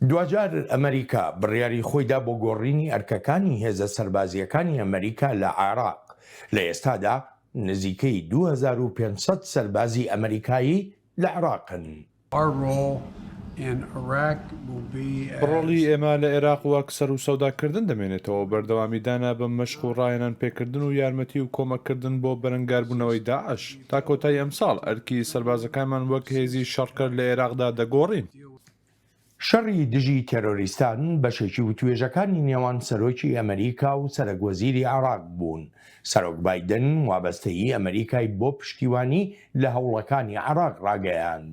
دوجار ئەمریکا بڕیاری خۆیدا بۆ گۆڕینی ئەرکەکانی هێزە سەربازیەکانی ئەمریکا لە عێراق. لە ئێستادا نزیکەی 2500 سەربازی ئەمریکایی لە عێراقن. ڕۆڵی ئێمە لە عێراق وەک سەر و سەوداکردن دەمێنێتەوە، بەردەوامیدانە بە مەشق و ڕایەنان پێکردن و یارمەتی و کۆمەکردن بۆ بەرەنگاربوونەوەی داعش. تا کۆتایی ئەمساڵ ئەرکی سەربازەکانمان وەک هێزی شەڕکرد لە عێراقدا دەگۆڕین. شەڕی دژی تێرۆریستان بەشێکی وتوێژەکانی نێوان سەرۆکی ئەمریکا و سەرۆکوەزیری عێراق بوون. سەرۆک بایدن وابەستەیی ئەمریکای بۆ پشتیوانی لە هەوڵەکانی عێراق ڕاگەیاند.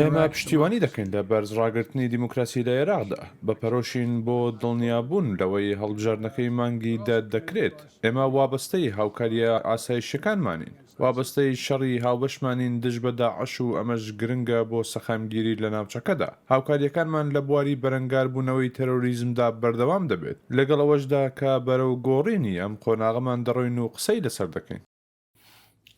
ئێمە پشتیوانی دەکەین لە بەرزڕاگررتنی دیموکراسی لە عێراقدا، بە پەرۆشین بۆ دڵنیابوون لەوەی هەڵبژاردنەکەی مانگی دەکرێت. ئێمە وابەستەی هاوکاریە ئاسایشەکانمانین، وابەستەی شەڕی هاوبەشمانین دژ بە داعش و ئەمەش گرنگە بۆ سەخامگیری لە ناوچەکەدا. هاوکاریەکانمان لە بواری بەرەنگاربوونەوەی تەرۆریزمدا بەردەوام دەبێت، لەگەڵەوەشدا کە بەرەو گۆڕینی ئەم قۆناغەمان دەڕۆین و قسەی لەسەر دەکەین.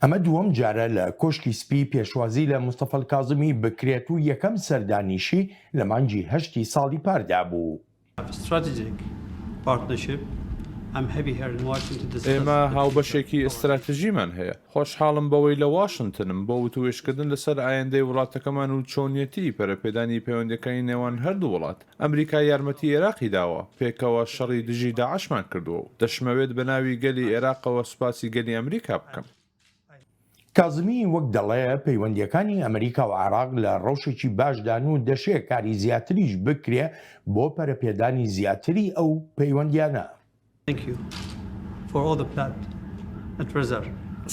ئەمە دووەم جارە لە کۆشکی سپی پێشوازی لە موستەفا کاظمی بکرێت و یەکەم سەردانیشی لە مانگی 8 ساڵی پاردا بوو. ئێمە هاوبەشێکی ئستراتژیمان هەیە. خۆشحاڵم بەوەی لە واشنگتنم بۆ وتوێشکردن لەسەر ئایندەی وڵاتەکەمان و چۆنیەتی پەرەپێدانی پەیوەندەکانی نێوان هەردوو وڵات. ئەمریکا یارمەتی عێراقی داوە، پێکەوە شەڕی دژی داعشمان کردووە و دەشمەوێت بە ناوی گەلی عێراقەوە سوپاسی گەلی ئەمریکا بکەم. کاظمی وەک دەڵێ پەیوەندیەکانی ئەمریکا و عێراق لە ڕەوشێکی باشدان و دەشێت کاری زیاتریش بکرێ بۆ پەرەپێدانی زیاتری ئەو پەیوەندیانە.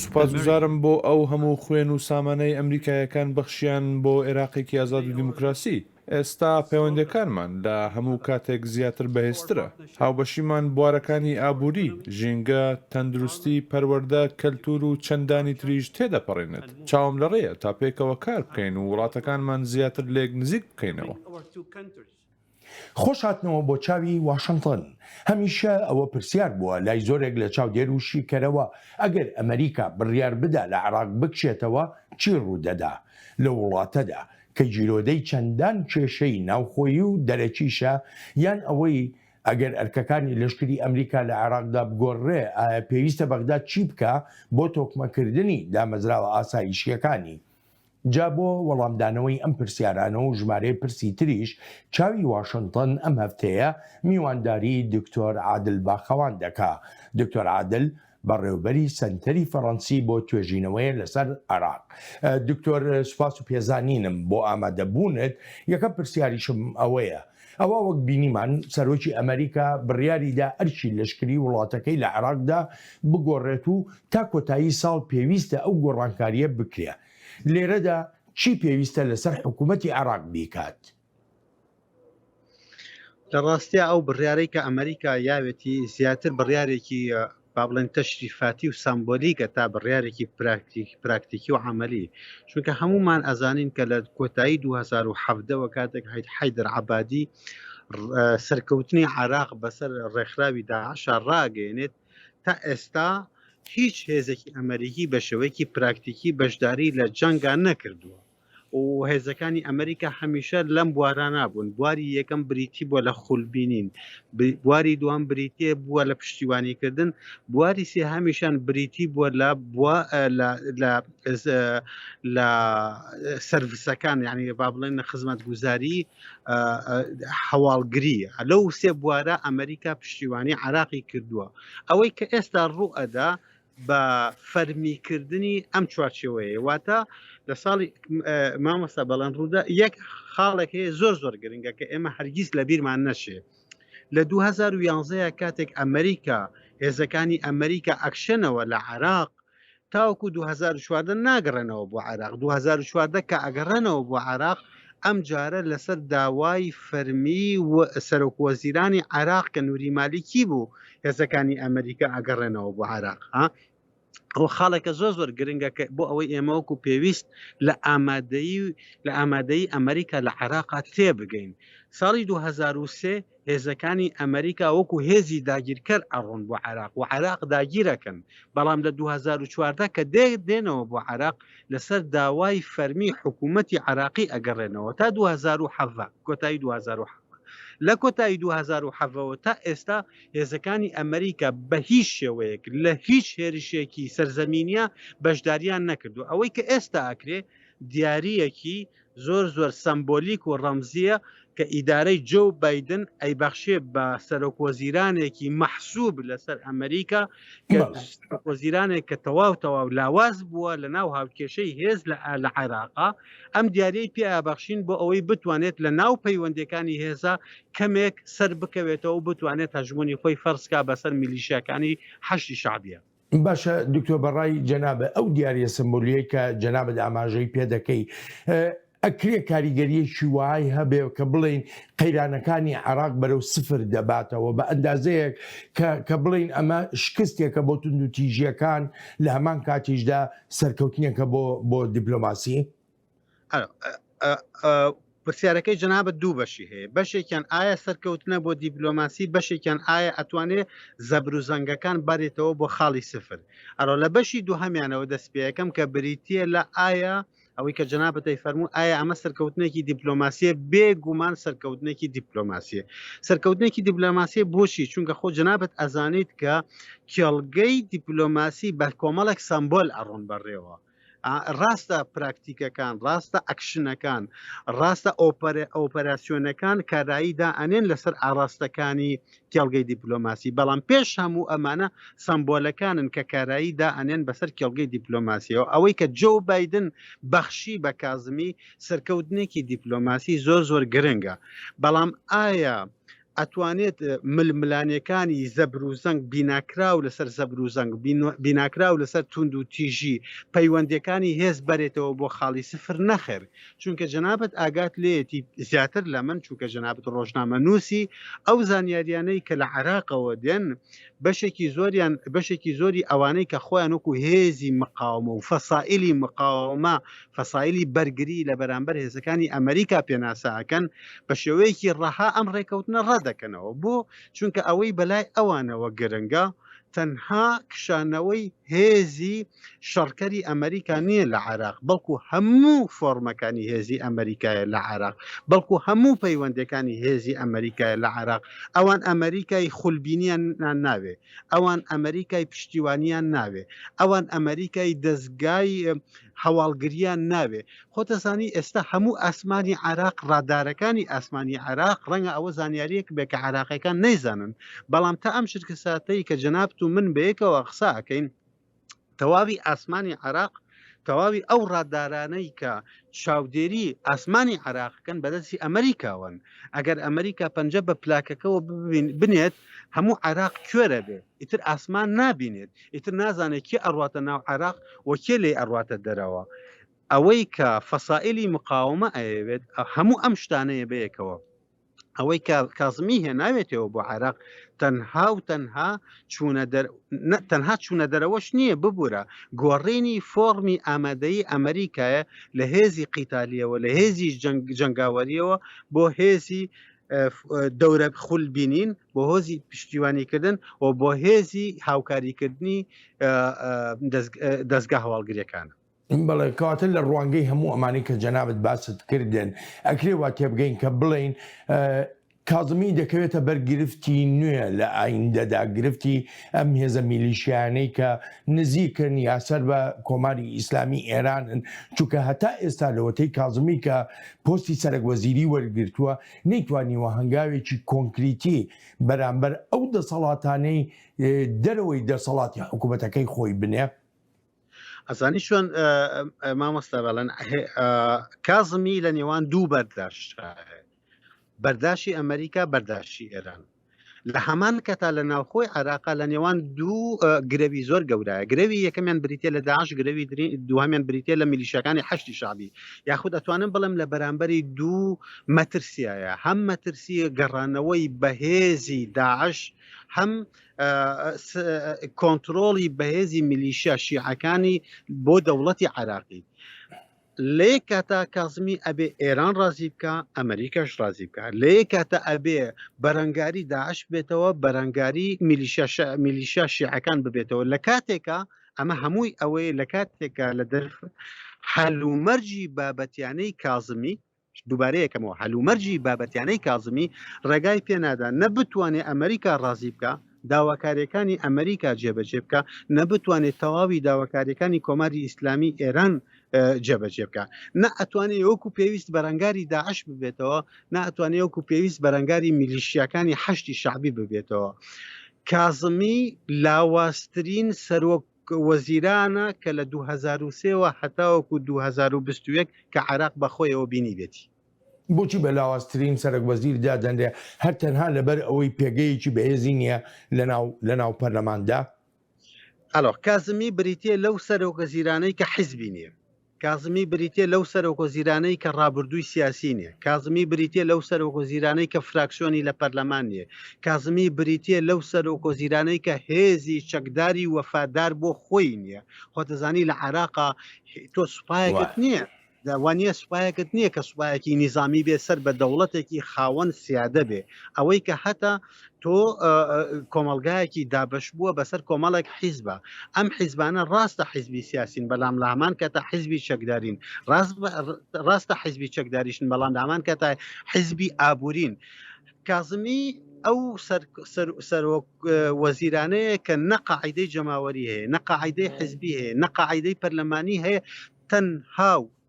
سوپاسگوزارم بۆ ئەو هەموو خوێن و سامانەی ئەمریکایەکان بەخشیان بۆ عێراقێکی ئازاد و دیموکراسی. ئێستا پەیوەندەکانمان لە هەموو کاتێک زیاتر بەهێزترە. هاوبەشیمان بوارەکانی ئابووری، ژینگە، تەندروستی، پەروەردە، کەلتور و چەندانی تریش تێدەپەڕێنێت. چاوم لەڕێیە تا پێکەوە کار بکەین و وڵاتەکانمان زیاتر لێک نزیک بکەینەوە. خۆش هاتنەوە بۆ چاوی واشنگتن. هەمیشە ئەوە پرسیار بووە لای زۆرێک لە چاودێر و شیکەرەوە ئەگەر ئەمریکا بڕیار بدا لە عێراق بکشێتەوە چی ڕوودەدا لە وڵاتەدا کە جیرۆدەی چەندان کێشەی ناوخۆیی و دەرەکیشە، یان ئەوەی ئەگەر ئەرکەکانی لەشکری ئەمریکا لە عێراقدا بگۆڕێ ئایا پێویستە بەغداد چی بکە بۆ تۆکمەکردنی دامەزراوە ئاسایشیەکانی. جا بۆ وەڵامدانەوەی ئەم پرسیارانە و ژمارەی پرسی تریش چاوی واشنگتن ئەم هەفتەیە میوانداری دکتۆر عادل باخەوان دەکا. دکتۆر عادل بەڕێوەبەری سەنتەری فەڕەنسی بۆ توێژینەوەی لەسەر عێراق. دکتۆر سوپاس و پێزانینم بۆ ئامادەبوونت. یەکەم پرسیاریشم ئەوەیە، ئەوە وەک بینیمان سەرۆکی ئەمریکا بڕیاریدا ئەرکی لەشکری وڵاتەکەی لە عێراقدا بگۆڕێت و تا کۆتایی ساڵ پێویستە ئەو گۆڕانکاریە بکرێ. لێرەدا چی پێویستە لەسەر حکوومەتی عێراق بیکات؟ لە ڕاستیە ئەو بڕیارەی کە ئەمریکا یاوێتی زیاتر بڕیارێکی با بڵێن تەشریفاتی و سامبۆلیکە تا بڕیارێکی پراکتیکی و عملی، چونکە هەمومان ئەزانین کە لە کۆتایی 2017ەوە کاتێک حەیدەر عەبادی سەرکەوتنی عێراق بەسەر ڕێکخراوی داعشە ڕاگەێنێت، تا ئێستا هیچ هێزێکی ئەمریکی بە شێوەیەکی پراکتیکی بەشداری لە جەنگا نەکردووە و هێزەکانی ئەمریکا هەمیشە لەم بوارانە بوون. بواری یەکەم بریتی بووە لە خولبینین، بواری دوام بریتێ بووە لە پشتیوانیکردن، بواری سێ هەمیشان بریتی بووە لە سەرڤیسەکان، یعنی با بڵێن خزمەتگوزاری هەواڵگری. لەو سێ بوارە ئەمریکا پشتیوانی عێراقی کردووە. ئەوەی کە ئێستا ڕوئەدا بە فەرمیکردنی ئەم چوارچێوەیە، واتە لە ساڵی مامۆستا بەڵەن ڕوودا یەک خاڵێک هەیە زۆر گرنگە کە ئێمە هەرگیز لە بیرمان نەچێ. لە 2011 کاتێک ئەمریکا هێزەکانی ئەمریکا ئەکشنەوە لە عێراق، تاوەکو 2014 ناگەڕێنەوە بۆ عێراق. 2014 کە ئەگەڕێنەوە بۆ عێراق، ئەم جارە لەسەر داوای فەرمی و سەرۆکوەزیرانی عێراق کە نووری مالیکی بوو هێزەکانی ئەمریکا ئەگەڕێنەوە بۆ عێراق. ئەو خاڵێکە زۆر گرنگە کە بۆ ئەوەی ئێمە وەکو پێویست لە ئامادەی ئەمریکا لە عێراقا تێبگەین. ساڵی 2023 هێزەکانی ئەمریکا وەکو هێزی داگیرکەر ئەڕۆن بۆ عێراق و عێراق داگیرەکەن، بەڵام لە 2014 کە دێنەوە بۆ عێراق لەسەر داوای فەرمی حکوومەتی عێراقی ئەگەڕێنەوە تا 2007 کۆتایی 2007. لە کۆتایی 2007 تا ئێستا هێزەکانی ئەمریکا بە هیچ شێوەیەک لە هیچ هێرشێکی سەرزەمینیە بەشداریان نەکردو. ئەوەی کە ئێستا ئەکرێ دیاریەکی زۆر سمبۆلیک و ڕەمزیە کە ئیدارەی جو بایدن ئەیبەخشێ بە سەرۆکوەزیرانێکی مەحسوب لەسەر ئەمریکا کە وەزیرانێک کە تەواو لاواز بووە لە ناو هاوکێشەی هێز لە عێراقا، ئەم دیارەی پێبەخشین بۆ ئەوەی بتوانێت لە ناو پەیوەندەکانی هێزا کەمێک سەر بکەوێتەوە و بتوانێت هەژمۆنی خۆی فەرزکا بەسەر میلیشیەکانی حەشتی شعبیە. باشە دکتۆر بەڕای جەنابە ئەو دیارە سمبولیە کە جەنابەت ئاماژەی پێ دەکەی ئەکرێ کاریگەریەکی وای هەبێ کە بڵین قەیرانەکانی عێراق بەرەو سفر دەباتەوە بە ئەندازەیەک کە بڵین ئەمە شکستێکە بۆ تونند و تیژیەکان لە هەمان کاتیشدا سەرکەوتنیەکە بۆ دیپلۆماسی؟ پرسیارەکەی جەنابەت دوو بەشی هەیە، بەشێکیان ئایا سەرکەوتنە بۆ دیپلۆماسی، بەشێکیان ئایا ئەتوانێت زەبر و زەنگەکان بارێتەوە بۆ خاڵی سفر. ئەڕۆ لە بەشی دووهەمیانەوە دەستپێیەکەم کە بریتە لە ئایا ئەوەی کە جەنابەتی فەرموو ئایا ئەمە سەرکەوتنێکی دیپلۆماسیە بێگومان سەرکەوتنێکی دیپلۆماسیە. سەرکەوتنێکی دیپلۆماسیە بۆچی؟ چونکە خۆ جەنابەت ئەزانیت کە کێڵگەی دیپلۆماسی بە کۆمەڵێک سمبۆل ئەڕۆن بەڕێوە. ڕاستە پراکتیکەکان، ڕاستە ئەکشنەکان، ڕاستە ئۆپەراسیۆنەکان کاراییدا ئەنێن لەسەر ئاراستەکانی کێڵگەی دیپلۆماسی، بەڵام پێش هەموو ئەمانە سمبۆلەکانن کە کاراییدا ئەنێن بەسەر کێڵگەی دیپلۆماسیەوە. ئەوەی کە جو بایدن بەخشی بە کازمی سەرکەوتنێکی دیپلۆماسی زۆر گرنگە، بەڵام ئایا ئەتوانێت ململانیەکانی زەبر و زەنگ بیناکراو لەسەر زەبر و زەنگ بیناکراو لەسەر تونند و تیژی پەیوەندەکانی هێز بەرێتەوە بۆ خاڵی سفر نەخێر، چونکە جەنابەت ئاگات لێتی زیاتر لە من، چونکە جەنابەت ڕۆژنامە نووسی ئەو زانیاریانەی کە لە عێراقەوە دێن بەشێکی زۆری ئەوانەی کە خۆیان وەکو هێزی مقاومە و فەسائلی مقاومە، فەسائلی بەرگری لە بەرامبەر هێزەکانی ئەمریکا پێناساکەن بە شێوەیەکی ڕەها ئەم ڕێکەوتنە دەکەنەوە. بۆ چونکە ئەوەی بەلای ئەوانەوە گرنگە تەنها کشانەوەی هێزی شەڕکەری ئەمریکا نییە لە عێراق، بەڵکو هەموو فۆرمەکانی هێزی ئەمریکایە لە عێراق، بەڵکو هەموو پەیوەندەکانی هێزی ئەمریکایە لە عێراق. ئەوان ئەمریکای خولبینیان ناوێ، ئەوان ئەمریکای پشتیوانیان ناوێ، ئەوان ئەمریکای دەستگای هەواڵگریان ناوێ. خۆتەزانی ئێستا هەموو ئاسمانی عێراق، ڕادارەکانی ئاسمانی عێراق ڕەنگە ئەوە زانیاریەک بێ کە عێراقیەکان نەیزانن، بەڵام تا ئەم شرکەساتەی کە جەنابەت و من بەیەکەوە قسە ئەکەین، تەواوی ئاسمانی عێراق، تەواوی ئەو ڕادارانەی کە چاودێری ئاسمانی عێراقەکەن بەدەستی ئەمریکاون. ئەگەر ئەمریکا پەنجە بە پلاکەکەەوە بنێت هەموو عێراق کوێرە بێ، ئیتر ئاسمان نابینێت، ئیتر نازانێت کێ ئەڕواتە ناو عێراق و کێ لێ ئەڕواتە دەرەوە. ئەوەی کە فەسائلی مقاومە ئەیەوێت هەموو ئەم شتانەیە بەیەکەوە. ئەوەی کازمی هێناوێتەوە بۆ عێراق تەنها و تەنها چوونە دەرەوەش نییە، ببوورە گۆڕینی فۆرمی ئامادەیی ئەمریکایە لە هێزی قیتالیەوە، لە هێزی جەنگاوەریەوە بۆ هێزی دەورە خولبینین، بۆ هۆزی پشتیوانیکردن و بۆ هێزی هاوکاریکردنی دەستگا هەواڵگریەکانە. بەڵێ کەواتە لە ڕوانگەی هەموو ئەمانی کە جەنابەت باست کردن ئەکرێ وا تێبگەین کە بڵین کازمی دەکەوێتە بەرگرفتی نوێ لە ئایندەدا، گرفتی ئەم هێزە میلیشیانەی کە نزیکن یاسەر بە کۆماری ئیسلامی ئێرانن، چونکە هەتا ئێستا لەوەتەی کازمی کە پۆستی سەرۆکوەزیری وەرگرتووە نەیتوانیوە هەنگاوێکی کۆنکریتی بەرامبەر ئەو دەسەڵاتانەی دەرەوەی دەسەڵاتی حکوومەتەکەی خۆی بنێ. ئەزانی شوێن مامۆستا بەڵێن کازمی لە نێوان دوو بەرداشت، بەرداشی ئەمریکا، بەرداشی ئێران. لە هەمان کەتا لە ناوخۆی عێراقا لە نێوان دوو گرەوی زۆر گەورەیە. گرەوی یەکەمیان بریتێ لە داعش، گرەوی دوهامیان بریتێ لە میلیشیەکانی حەشتی شعبی، یاخود ئەتوانم بڵم لە بەرامبەری دوو مەترسیایە، هەم مەترسی گەڕانەوەی بەهێزی داعش، هەم کۆنتترۆڵی بەهێزی میلیشیا شیعەکانی بۆ دەوڵەتی عێراقی. لێ کاتە کازمی ئەبێ ئێران ڕازی بکە، ئەمریکاش ڕازی بکە، لێ کاتە ئەبێ بەرەنگاری داعش بێتەوە، بەرەنگاری میلیشیا شیعەکان ببێتەوە. لە کاتێکە ئەمە هەمووی ئەوەیە لە کاتێکە لە دەرف هەلومەرجی بابەتیانەی کازمی، دووبارەیەکەمەوە هەلومەرجی بابەتیانەی کازمی ڕێگای پێنادا نەبتوانێت ئەمریکا ڕازی بکە، داواکاریەکانی ئەمریکا جێبەجێ بکە، نەبتوانێت تەواوی داواکاریەکانی کۆماری ئیسلامی ئێران جێبەجێ بکە، نە ئەتوانێت وەکو پێویست بەرەنگاری داعش ببێتەوە، نە ئەتوانێت وەکو پێویست بەرەنگاری میلیشیەکانی حەشتی شعبی ببێتەوە. کازمی لاواسترین سەرۆک وەزیرانە کە لە 2003ەوە هەتاوەکو 2021 کە عێراق بەخۆیەوە بینی بێتی. بۆچی بە لاواسترین سەرک وەزیر دادەندێ هەر تەنها لەبەر ئەوەی پێگەیەکی بەهێزی نییە لە ناو پەرلەماندا؟ ئەلۆ کازمی بریتێ لەو سەرۆک وەزیرانەی کە حیزبی نییە، کازمی بریتێ لەو سەرۆک وەزیرانەی کە ڕابردووی سیاسی نییە، کازمی بریتێ لەو سەرۆک وەزیرانەی کە فراکسیۆنی لە پەرلەمان نییە، کازمی بریتێ لەو سەرۆک وەزیرانەی کە هێزی چەکداری وەفادار بۆ خۆی نییە. خۆتەزانی لە عێراقا تۆ سوپایەکەت نییە، داوانیە سوپایەکەت نییە کە سوپایەکی نیزامی بێ سەر بە دەوڵەتێکی خاوەن سیادە بێ، ئەوەی کە هەتا تۆ کۆمەلگایەکی دابش بووە بەسەر کۆمەڵێک حیزبە. ئەم حیزبانە ڕاستە حیزبی سیاسین، بەڵام لە هەمان کەتا حیزبی چەکدارین، ڕاستە حیزبی چەکداریشن، بەڵام لە هەمان کەتا حیزبی ئابوورین. کازمی ئەو سەرۆک وەزیرانەیە کە نە قاعیدەی جەماوەری هەیە، نە قاعیدەی حیزبی هەیە، نە قاعیدەی پەرلەمانی هەیە،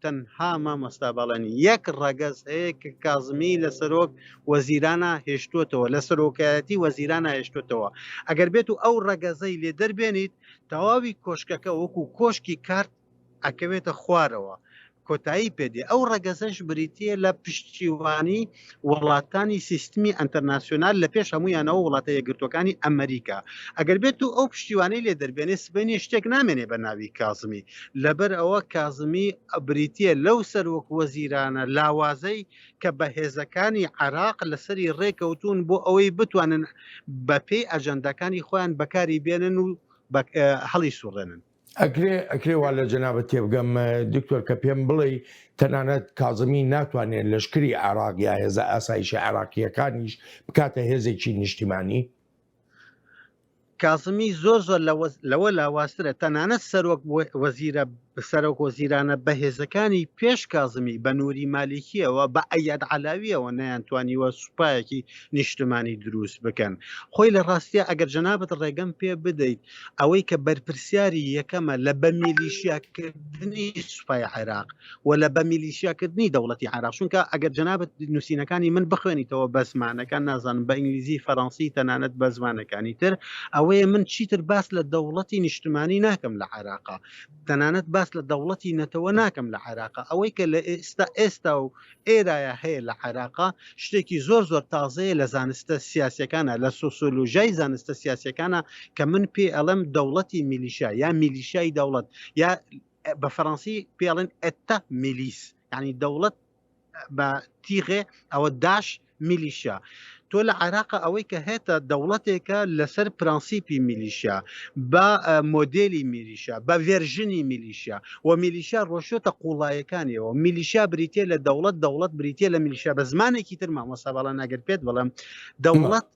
تەنها مامۆستا بەڵێنی یەک ڕەگەز هەیە کە کازمی لە سەرۆک وەزیرانە هێشتوتەوە، لە سەرۆکایەتی وەزیرانە هێشتوتەوە. ئەگەر بێت و ئەو ڕەگەزەی لێ دەربێنیت، تەواوی کۆشکەکە وەکو کۆشکی کارت ئەکەوێتە خوارەوە، کۆتایی پێدێ. ئەو ڕەگەزەش بریتە لە پشتیوانی وڵاتانی سیستمی ئەنتەرناسیۆنال لە پێش هەمویانەوە وڵاتە یەکگرتوەکانی ئەمریکا. ئەگەر بێت و ئەو پشتیوانەی لێ دەربێنێ سبەینی شتێک نامێنێ بە ناوی کازمی، لەبەر ئەوە کازمی بریتە لەو سەرۆک وەزیرانە لاوازەی کە بەهێزەکانی عێراق لەسەری ڕێکەوتون بۆ ئەوەی بتوانن بەپێی ئەجەندەکانی خۆیان بەکاری بێنن و هەڵی سوڕێنن. ئەکرێ وا لە جەنابەت تێبگەم دکتۆر کە پێم بڵێ تەنانەت کازمی ناتوانێت لەشکری عێراق یا هێزە ئاسایشی عێراقیەکانیش بکاتە هێزێکی نیشتیمانی؟ کازمی زۆر لەوە لاواسترە، تەنانەت سەرۆک وەزیرانە بەهێزەکانی پێش کازمی بە نووری مالیکیەوە بە ئەیاد عەلاویەوە نەیانتوانیوە سوپایەکی نیشتمانی دروست بکەن. خۆی لە ڕاستیە ئەگەر جەنابەت ڕێگەم پێ بدەیت ئەوەی کە بەرپرسیاری یەکەمە لە بە میلیشیاکردنی سوپای عێراق و لە بە میلیشیاکردنی دەوڵەتی عێراق، چونکە ئەگەر جەنابەت نووسینەکانی من بخوێنیتەوە بە زمانەکان، نازانم بە ئینگلیزی فەڕەنسی تەنانەت بە زمانەکانی تر، ئەوەیە من چیتر باس لە دەوڵەتی نیشتمانی ناکەم لە عێراقا، تەنانەت باس لە دەوڵەتی نەتەوە ناکەم لە عێراقا. ئەوەی کە لە ئێستا و ئێرایە هەیە لە عێراقا شتێکی زۆر زۆر تازەیە لە زانستە سیاسەکانە، لە سۆسیۆلۆژیای زانستە سیاسەکانە کە من پێ ئەڵێم دەوڵەتی میلیشیا یا میلیشیای دەوڵەت، یا بە فەڕەنسی پێڵێن ئێتا میلیس، یعنی دەوڵەت بە تیغێ ئەوە داش میلیشیا. تۆ لە عێراقا ئەوەی کە هێتە دەوڵەتێکە لەسەر پرەنسیپی میلیشیا، بە مۆدێلی میلیشیا، بە ڤێرژنی میلیشیا، و میلیشیا ڕۆشتە قوڵایەکانیەوە. میلیشیا بریتێ لە دەوڵەت بریتێ لە میلیشیا. بە زمانێکی تر مامۆستا بەڵام ئەگەر پێت بڵێم، دەوڵەت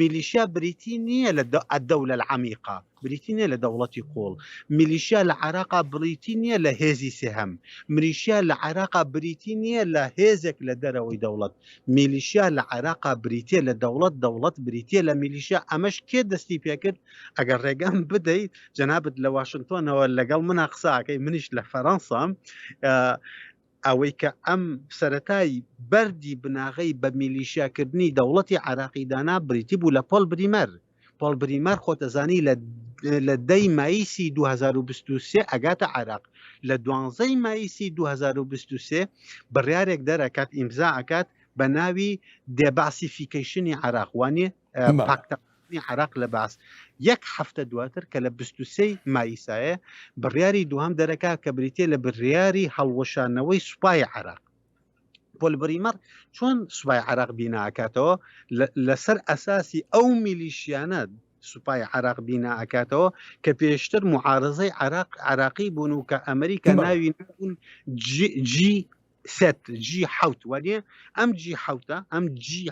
میلیشیا بریتی نییە لە الدەولە العەمیقا، بریتی نییە لە دەوڵەتی قوڵ. میلیشیا لە عێراقا بریتی نییە لە هێزی سێهەم، میلیشیا لە عێراقا بریتی نییە لە هێزێک لە دەرەوەی دەوڵەت. میلیشیا لە عێراقا بریتێ لە دەوڵەت بریتێ لە میلیشیا. ئەمەش کێ دەستی پێکرد؟ ئەگەر ڕێگەم بدەیت جەنابەت لە واشنگتۆنەوە لەگەڵ منە قساکەی، منیش لە فەڕەنسام، ئەوەی کە ئەم سەرەتای بەردی بناغەی بە میلیشیاکردنی دەوڵەتی عێراقی دانا بریتی بوو لە پۆل بریمەر. پۆل بریمەر خۆتەزانی لە 10 مایسی 2023 ئەگاتە عێراق، لە 12 مایسی 2023 بڕیارێک دەرەکات ئیمزا ئەکات بە ناوی دێباسیفیکیشنی عراق وانێ پاکتەقنی عراق لە باس 1 هەفتە دواتر کە لە 23 مایسایە بڕیاری دوام دەرەکا کە بریتێ لە بڕیاری هەڵوەشانەوەی سوپای عراق. پۆل بریمەر چۆن سوپای عراق بیناکاتەوە لەسەر ئەساسی ئەو میلیشیانە سوپای عراق بیناکاتەوە کە پێشتر معارزەی عراقی بوون و کە ئەمریکا ناوی نبوون جی حوت وانێ ئەم جی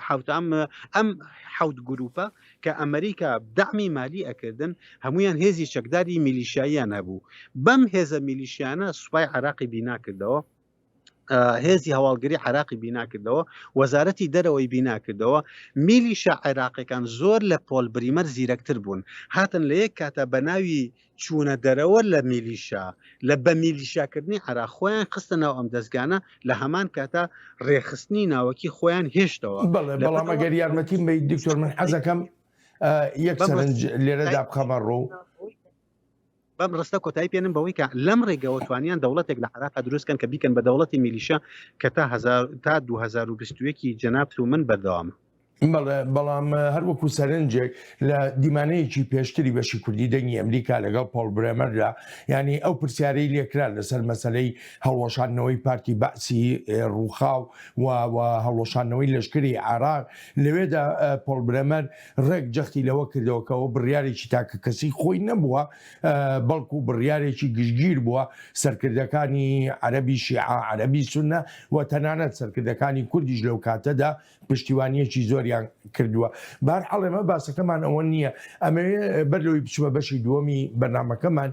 حوتە ئەم حوت گروپە کە ئەمریکا دەعمی مالی ئەکردن هەمویان هێزی چەکداری میلیشیاییان هەبوو. بەم هێزە میلیشیانە سوپای عراقی بیناکردەوە، هێزی هەواڵگری عراقی بیناکردەوە، وەزارەتی دەرەوەی بیناکردەوە. میلیشا عێراقیەکان زۆر لە پۆل بریمەر زیرەکتر بوون، هاتن لە یەک کاتە بە ناوی چوونە دەرەوە لە میلیشا لە بە میلیشاکردنی عراق خۆیان خستنەوە ئەم دەستگانە لە هەمان کاتە ڕێخستنی ناوەکی خۆیان هێشتەوە. بەڵام ئەگەر یارمەتیم بە دکتۆر من حەزەکەم یەک سەرنج لێرەدا بخەمە ڕوو بەم ڕستە کۆتایی پێنم بەوەی کە لەم ڕێگەوە توانیان دەوڵەتێک لە عراق دروستکەن کە بیکەن بە دەوڵەتی میلیشا کە تا 2021 جەناب و من بەردەوامە. بەڵام هەروەکو سەرنجێک لە دیمانەیەکی پێشتری بەشی کوردی دەنگی ئەمریکا لەگەڵ پۆل برێمەردا، ینی ئەو پرسیارەی لێکرا لەسەر مەسەلەی هەڵوەشاندنەوەی پارتی بەعسی ڕووخاو و هەڵوەشاندنەوەی لەشکری عراق، لەوێدا پۆل برێمەر ڕێک جەختی لەوە کردەوەکەەوە بڕیارێکی تاکە کەسی خۆی نەبووە، بەڵکو بڕیارێکی گشتگیر بووە سەرکردەکانی عەرەبی شیعە عەرەبی سونە و تەنانەت سەرکردەکانی کوردیش لەو کاتەدا پشتیوانیەکی زۆریان کردووە. بەهەرحاڵ ئێمە باسەکەمان ئەوە نییە، ئەمە بەرلەوەی بچووە بەشی دووەمی بەرنامەکەمان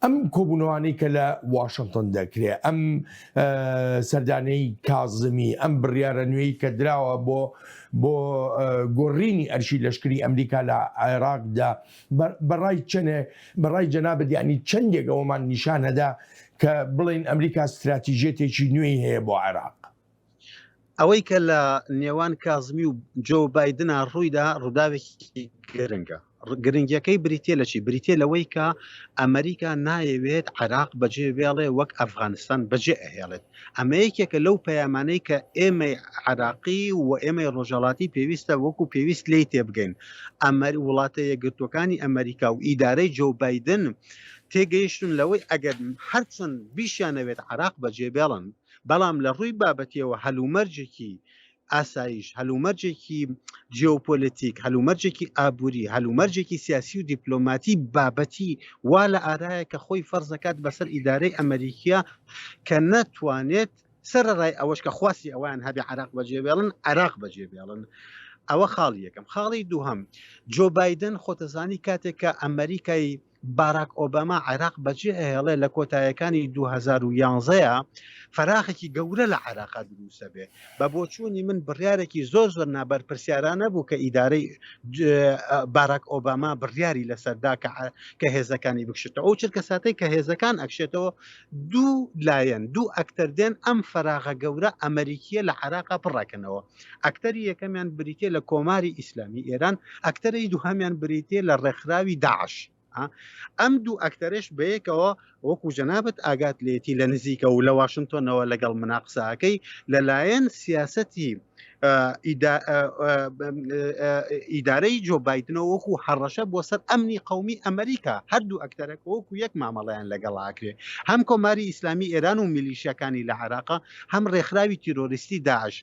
ئەم کۆبوونەوانەی کە لە واشنگتن دەکرێت، ئەم سەردانەی کازمی، ئەم بڕیارە نوێی کە دراوە بۆ گۆڕینی ئەرشی لەشکری ئەمریکا لە عێراقدا، بەڕای جەنابەت ینی چەندێک ئەوەمان نیشانەدا کە بڵێن ئەمریکا استراتیژێتێکی نوێی هەیە بۆ عێراق. ئەوەی کە لە نێوان کازمی و جۆ بایدنە ڕوویدا ڕووداوێکی گرنگە. گرنگیەکەی بریتێ لە چی؟ بریتێ لەوەی کە ئەمریکا نایەوێت عێراق بەجێ بێڵێ وەک ئەفغانستان بەجێ ئەهێڵێت. ئەمە یەکێکە لەو پەیامانەی کە ئێمەی عێراقی و ئێمەی ڕۆژهەڵاتی پێویستە وەکو پێویست لی تێبگەین. وڵاتە یەکگرتوەکانی ئەمریکا و ئیدارەی جۆ بایدن تێگەیشتن لەوەی ئەگەر هەرچەند بیشیانەوێت عێراق بەجێ بێڵن، بەڵام لە ڕووی بابەتیەوە هەلومەرجێکی ئاسایش، هەلومەرجێکی جیۆپۆلیتیک، هەلومەرجێکی ئابووری، هەلومەرجێکی سیاسی و دیپلۆماتی بابەتی وا لە ئارایە کە خۆی فەرزەکات بەسەر ئیدارەی ئەمریکا کە نەتوانێت سەرڕای ئەوەش کە خواستی ئەویان هەبێ عێراق بەجێ بێڵن عێراق بەجێ بێڵن. ئەوە خاڵی یەکەم. خاڵی دووهەم، جۆ بایدن خۆتەزانی کاتێک کە ئەمریکای باراک ئۆباما عێراق بەجێ ئەهێڵێ لە کۆتاییەکانی 2011 فەراخێکی گەورە لە عێراقا دروستە بێ. بە بۆچوونی من بڕیارێکی زۆر نابەر پرسیارانە بوو کە ئیدارەی باراک ئۆباما بڕیاری لەسەردا کە هێزەکانی بکشێتەوە. ئەو چرکە ساتەی کە هێزەکان ئەکشێتەوە دوو لایەن دوو ئەکتەر دێن ئەم فەراغە گەورە ئەمریکیە لە عێراقا پڕاکەنەوە. ئەکتەری یەکەمیان بریتێ لە کۆماری ئیسلامی ئێران، ئەکتەری دووهەمیان بریتێ لە ڕێکخراوی داعش. ئەم دوو ئەکتەرش بەیەکەوە وەکو جەنابەت ئاگات لێتی لە نزیکە و لە واشنگتۆنەوە لەگەڵ مناقسەکەی لەلایەن سیاسەتی ئیدارەی جۆ بایدنەوە وەکو هەڕەشە بۆ سەر ئەمنی قەومی ئەمریکا. هەردوو ئەکتەرێک وەکو یەک مامەڵەیان لەگەڵاکرێ، هەم کۆماری ئیسلامی ئێران و میلیشیەکانی لە عێراقا، هەم ڕێکخراوی تیرۆریستی داعش.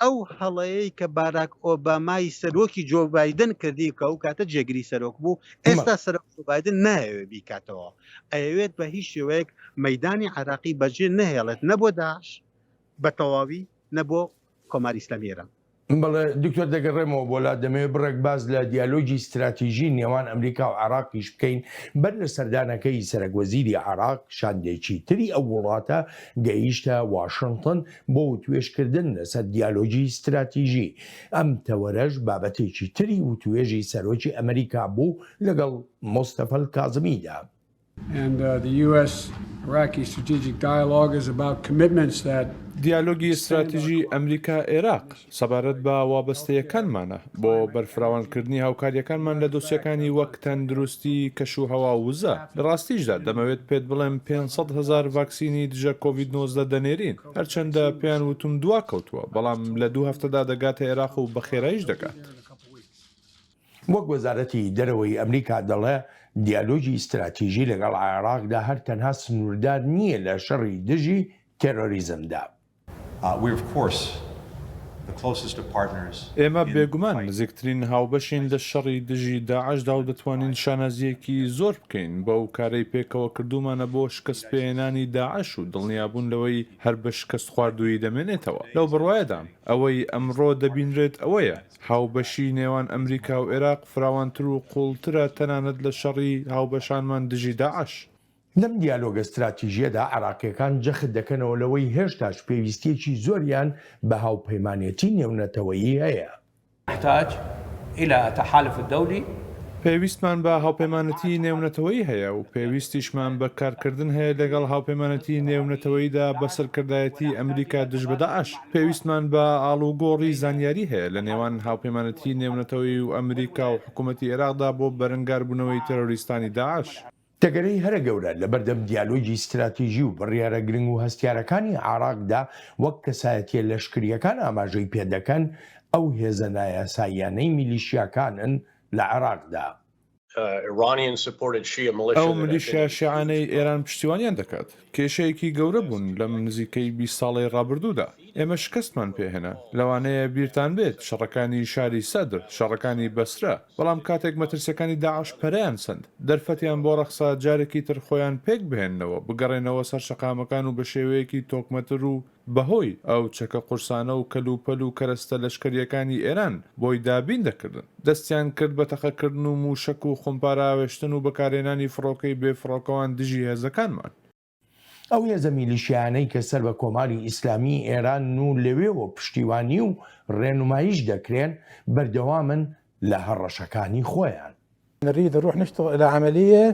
ئەو هەڵەیەی کە باراک ئۆبامای سەرۆکی جۆ بایدن کردی کە ئەو کاتە جێگری سەرۆک بوو، ئێستا سەرۆک جۆ بایدن نایەوێت بیکاتەوە، ئەوێت بە هیچ شێوەیەک مەیدانی عێراقی بەجێ نەهێڵێت، نەبۆ داعش بە تەواوی نەبۆ کۆماری ئیسلامی ئێران. بەڵێ دکتۆر دەگەڕێمەوە بۆ لا دەمەوێت بڕێک باز لە دیالۆجی استراتیژی نێوان ئەمریکا و عێراقیش بکەین. بەر لە سەردانەکەی سەرۆکوەزیری عێراق شاندێکی تری ئەو وڵاتە گەیشتە واشنگتن بۆ وتوێژکردن لەسەر دیالۆجی استراتیژی. ئەم تەوەرەش بابەتێکی تری وتوێژی سەرۆکی ئەمریکا بوو لەگەڵ مۆستەفە کازمیدا. And the U.S.-Iraqi strategic dialogue is about commitments that دیالۆگی استراتیژی ئەمریکا عێراق سەبارەت بە وابەستەیەکانمانە بۆ بەرفراوانکردنی هاوکاریەکانمان لە دۆسیەکانی وەک تەندروستی کەش و هەوا وزە لە ڕاستیشدا دەمەوێت پێت بڵێم 500,000 ڤاکسینی دژە کۆڤید-19 دەنێرین هەرچەندە پێیان وتم دوا کەوتووە بەڵام لە 2 هەفتەدا دەگاتە عێراق و بەخێرایش دەکات. وەک وەزارەتی دەرەوەی ئەمریکا دەڵێ دیالۆجی استراتیژی لەگەڵ عێراقدا هەر تەنها سنووردار نییە لە شەڕی دژی تێرۆریزمدا. ئێمە بێگومان نزیکترین هاوبەشین لە شەڕی دژی داعشدا و دەتوانین شانازیەکی زۆر بکەین بەو کارەی پێکەوە کردومانە بۆ شکست پێێنانی داعش و دڵنیابوون لەوەی هەر بە شکست خواردووی دەمێنێتەوە لەو بڕوایەدام ئەوەی ئەمڕۆ دەبینرێت ئەوەیە هاوبەشی نێوان ئەمریکا و عێراق فراوانتر و قوڵترە تەنانەت لە شەڕی هاوبەشانمان دژی داعش. لەم دیالۆگە استراتیژیەدا عراقیەکان جەخت دەکەنەوە لەوەی هێشتاش پێویستیەکی زۆریان بە هاوپەیمانێتی نێونەتەوەیی هەیە. پێویستمان بە هاوپەیمانەتی نێونەتەوەیی هەیە و پێویستیشمان بە کارکردن هەیە لەگەڵ هاوپەیمانەتی نێونەتەوەییدا بەسەرکردایەتی ئەمریکا دژ بە داعش. پێویستمان بە ئاڵوگۆڕی زانیاری هەیە لە نێوان هاوپەیمانەتی نێونەتەوەیی و ئەمریکا و حکوومەتی عێراقدا بۆ بەرەنگاربوونەوەی تەرۆریستانی داعش. تەگەرەی هەرە گەورە لە بەردەم دیالۆجی استراتیژی و بڕیارە گرنگ و هەستیارەکانی عێراقدا وەک کەسایەتیە لەشکریەکان ئاماژەی پێدەکەن ئەو هێزە نایاساییانەی میلیشیاکانن لە عێراقدا. ئەو میلیشیا شیعانەی ئێران پشتیوانیان دەکات کێشەیەکی گەورە بوون لەم نزیکەی 20 ساڵی ڕابردوودا ئێمە شکستمان پێهێنا لەوانەیە بیرتان بێت شەڕەکانی شاری سەدر شەڕەکانی بەسرە بەڵام کاتێک مەترسیەکانی داعش پەرەیان سند دەرفەتیان بۆ ڕەخسا جارێکی تر خۆیان پێک بهێننەوە بگەڕێنەوە سەر شەقامەکان و بە شێوەیەکی تۆکمەتر و بەهۆی ئەو چەکە قورسانە و کەلوپەل و کەرەستە لەشکریەکانی ئێران بۆی دابین دەکردن دەستیان کرد بە تەقەکردن و موشک و خۆمپاراوێشتن و بەکارێنانی فڕۆکەی بێفڕۆکەوان دژی هێزەکانمان. ئەو هێزە میلیشیانەی کە سەر بە کۆماری ئیسلامی ئێران و لەوێەوە پشتیوانی و ڕێنماییش دەکرێن بەردەوامن لە هەڕەشەکانی خۆیان. نريد نروح نشتغل إلى عملية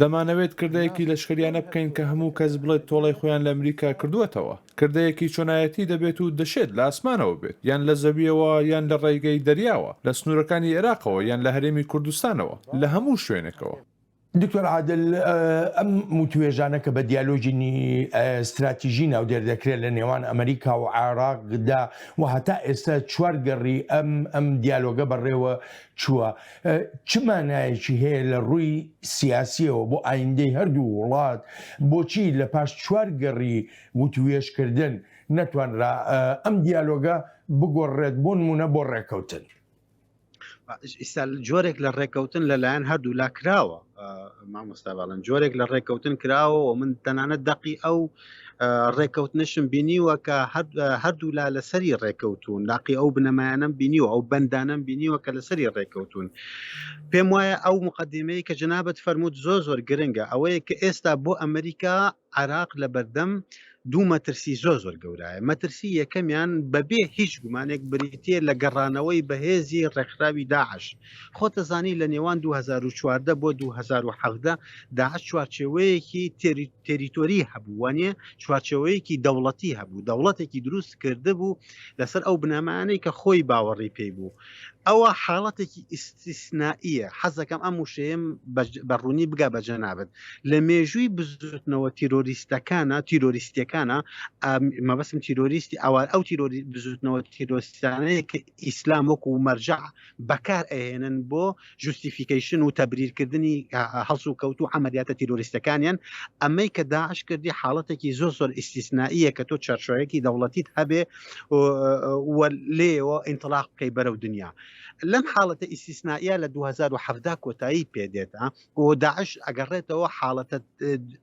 دەمانەوێت کردەیەکی لەشکریانە بکەین کە هەموو کەس بڵێت تۆڵی خۆیان لە ئەمریکا کردووەتەوە کردەیەکی چۆنایەتی دەبێت و دەشێت لە ئاسمانەوە بێت یان لە زەویەوە یان لە ڕێگەی دەریاوە لە سنوورەکانی عێراقەوە یان لە هەرێمی کوردستانەوە لە هەموو شوێنێکەوە. دکتۆر عادل ئەم موتوێژانە کە بە دیالۆژینی استراتیژی ناو دەردەکرێت لە نێوان ئەمریکا و عێراقدا و هەتا ئێستا چوارگەڕی ئەم دیالۆگە بەڕێوە چووە چ مانایەکی هەیە لە ڕووی سیاسیەوە بۆ ئایندەی هەردوو وڵات بۆچی لە پاش چوارگەڕی وتوێژکردن نەتوانرا ئەم دیالۆگە بگۆڕێت بۆ نمونە بۆ ڕێکەوتن. ئێستا جۆرێک لە ڕێکەوتن لەلایەن هەردوو لا کراوە مامۆستا باڵن جۆرێک لە ڕێکەوتن کراوە و من تەنانەت دەقی ئەو ڕێکەوتنشم بینیوە کە هەردوو لا لەسەری ڕێکەوتون لاقی ئەو بنەمایانم بینیوە ئەو بەندانم بینیوە کە لەسەری ڕێکەوتون پێم وایە ئەو مقدمەی کە جنابەت فەرمووت زۆر گرنگە ئەوەیە کە ئێستا بۆ ئەمریکا عێراق لە بەردەم دوو مەترسی زۆر گەورایە مەترسی یەکەمیان بەبێ هیچ گومانێک بریتە لە گەڕانەوەی بەهێزی ڕێکخراوی داعش خۆتەزانی لە نێوان 2014 بۆ 2017 داعش چوارچێوەیەکی تێریتۆری هەبوو وانە چوارچێوەیەکی دەوڵەتی هەبوو دەوڵەتێکی دروست کرده بوو لەسەر ئەو بنەمانەی کە خۆی باوەڕی پێی بوو ئەوە حاڵەتێکی ئیستیسنائیە حەزەکەم ئەم وشەیەم بەڕوونی بگا بە جەنابەت لە مێژووی بزوتنەوە تیرۆریستیەکانە مەبەستم تیرۆریستی ئەو بزوتنەوە تیرۆریستانەیە کە ئیسلام وەکو مەرجع بەکار ئەهێنن بۆ جوستیفیکیشن و تەبریرکردنی هەڵس و کەوت و عەمەلیاتە تیرۆریستەکانیان ئەمەی کە داعش کردی حاڵەتێکی زۆر ئیستیسنائیە کە تۆ چارچۆیەکی دەوڵەتیت هەبێ لێەوە ئینتلاق بکەی بەرەو دنیا لەم حاڵەتە ئیستیسنائیە لە 2017 کۆتایی پێدێتە و داعش ئەگەڕێتەوە حاڵەتە